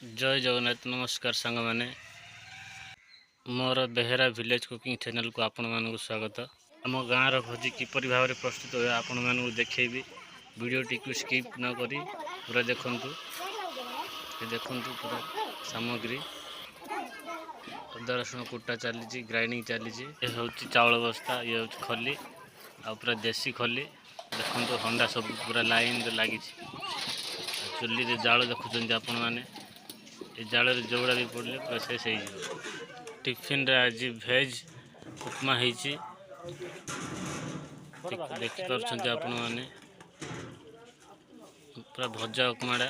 जय जगन्नाथ नमस्कार सांग मैंने मोर बेहेरा विलेज कुकिंग चैनल को आपण मानक स्वागत। आम गाँव भोजी किपरि भाव में प्रस्तुत हुए आपण मानक देखेबी। वीडियोटी को स्किप न करी पूरा देखंतु पूरा सामग्री अदा रसुण कुटा चली ग्राइंडिंग चली ये हूँ चाउल बस्ता ये हूँ खली आ पूरा देसी खली देखो हंडा सब पूरा लाइन लगी चुली रे जाल देखुं आपण मैंने ये जाल जोड़ा भी पड़े पूरा शेष हो। टिफिन रे आज भेज उपमा होती देखिपुं आपण मैंने पूरा भजा उपमाटा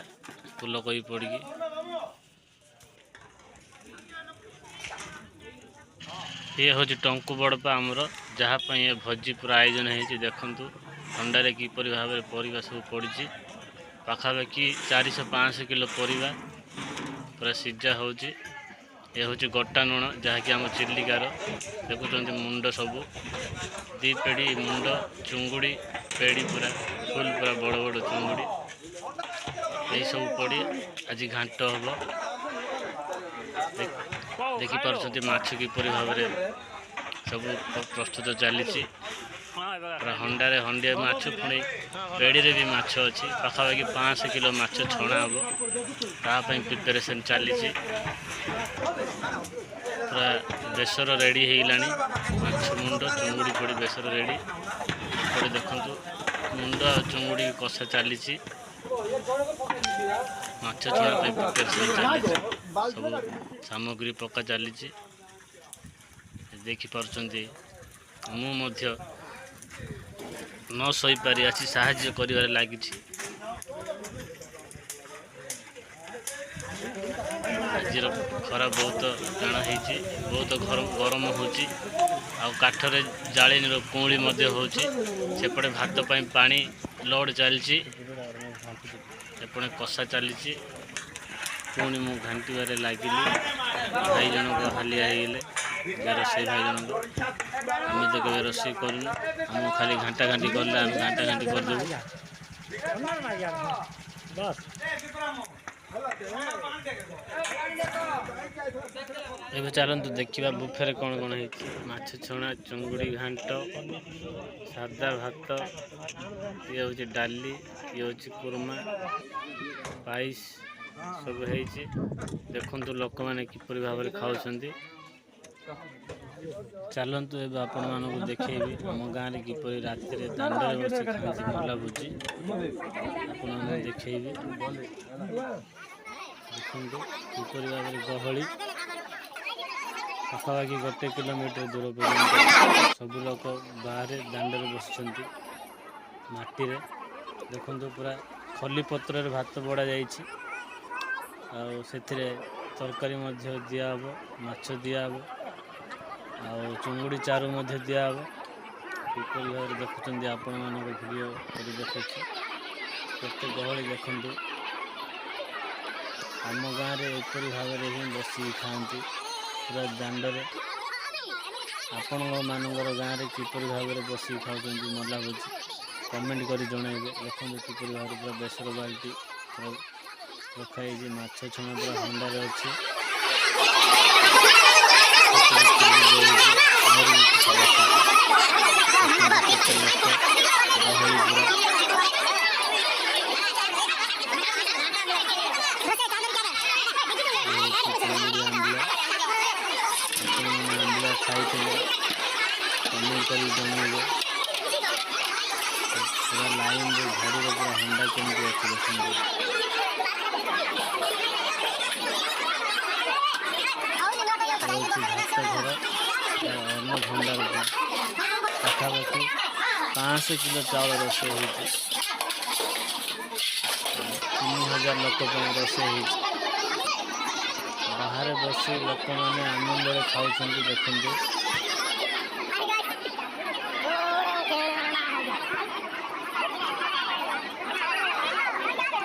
फुलकोबी पड़ी ये हूँ टंकु बड़पा आमर जहाँपाई ये भोजी पूरा आयोजन होती देखूँ अंडारे किपरि भाव में परिवा सब पड़ी पाखापाखि 400-500 किलो परिवा पूरा सीझा हो। ये हूँ गोटा लुण जहाँकि आम चिलिकार देखुं मुंड सब 2 पेड़ी मुंड चुंगुड़ी पेड़ी पूरा फुल पूरा बड़ बड़ चुंगुड़ी यही सब पड़ी आज घाट हम देखिपुं माछ किपरि भाव में सब प्रस्तुत चली हंडारे हंडिया माछ पुणी पेड़ी रे भी माछ अच्छी पाखापाखि 500 किलो माछ छणा हम तापाई प्रिपेरेसन चली पूरा बेसर रेडी होगलानी माछ मुंड चुंगुड़ी पड़ी बेसर रेडी पड़े देखु मुंड चुंगुड़ी कषा चली माछ छणा प्रिपेरेसन चली सब सामग्री पका चली देखिपुं मु न सही पारि आसी साहाय्य करिवार लगी आज खरा बहुत टाण होती बहुत गरम हो काठरे जालीन कुली होपटे भात पानी लोड चलती एपटे कषा चली पुणी मु घांटार लगिली भाई जनक हालिया होगले रोसई भाई जनक आम तो कभी रोसई करूँ आम खाली घंटा घंटी करले आम घंटा घंटी करदेबू। एवं चलतु देखा बुफे कौन कौन है माछ छणा चुंगुड़ी घांट सादा भात ये हूँ डाली ये हूँ कुरमा पाइस सब है देखु लोक मैंने किपरि भाव में खाऊँ। चलतु एवं आपण मानक देखेबी आम गाँव में किपरि राति दांडे बस खाती मला भोजी आपण देखेबी देखो किपरि भाव में गहली पाखापाखि 1 किलोमीटर दूर पर्यटन सब लोक बाहर दांडे बस माटी देखु पूरा खली पत्र भात बड़ा से तरकारी दिहब माछ दिहब चुंगुड़ी चारू दिहब किपरि भाव में देखुं आपण मान भिडियो कर देखुँ केते गहली देखु आम गाँव में एपरी भाव में ही बस खाती पूरा दांडे आपण मानकर गाँव में किपरि भाव में बस खाऊँ मला भोजी कमेंट कर जनइबे देखो किपरि भाव में पूरा बेसर बाल्टी रखाई माछ छणा पूरा हंडार अच्छी आंबला खाई कमेंट कर जनइबे पूरा लाइन झाड़ी पूरा हंडा केमती अच्छे देखते भात घर अन्न भंडार पाखापाखि 500 किलो चाउल रोषे हो 3000 लोक रोषे हो बाहर बस लोक मैंने आनंद खाऊँ देखते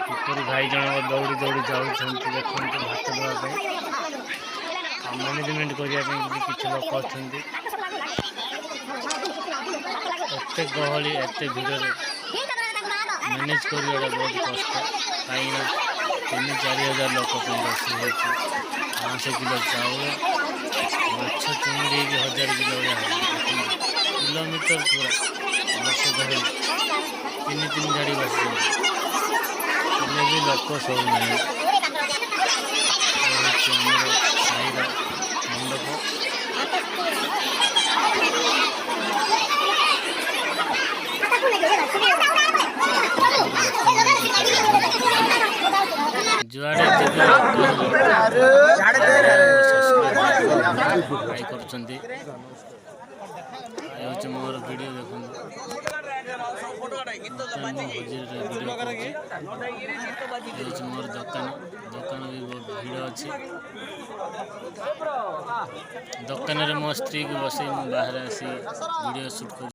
किपरि भाई जनक दौड़ी दौड़ी जाऊँ देखते भात देवाई मैनेजमेंट करने किसी लोक अच्छा एत गहली एत भिड़ मैनेज कर बहुत कष्ट कहीं 3-4 हज़ार लोक रोषे हो 500 किलो चाउल माछ चिंगड़ी 1000 किलो किलोमीटर पूरा लोक गहली 3 झाड़ी बस भी लोक सब नहीं साईर मंडप जुआड़े कर मोर वीडियो देखो मोर दुकान दुकान भी बहुत भीड़ अच्छी दुकान मो स्त्री को बसई बाहर आसी वीडियो शूट कर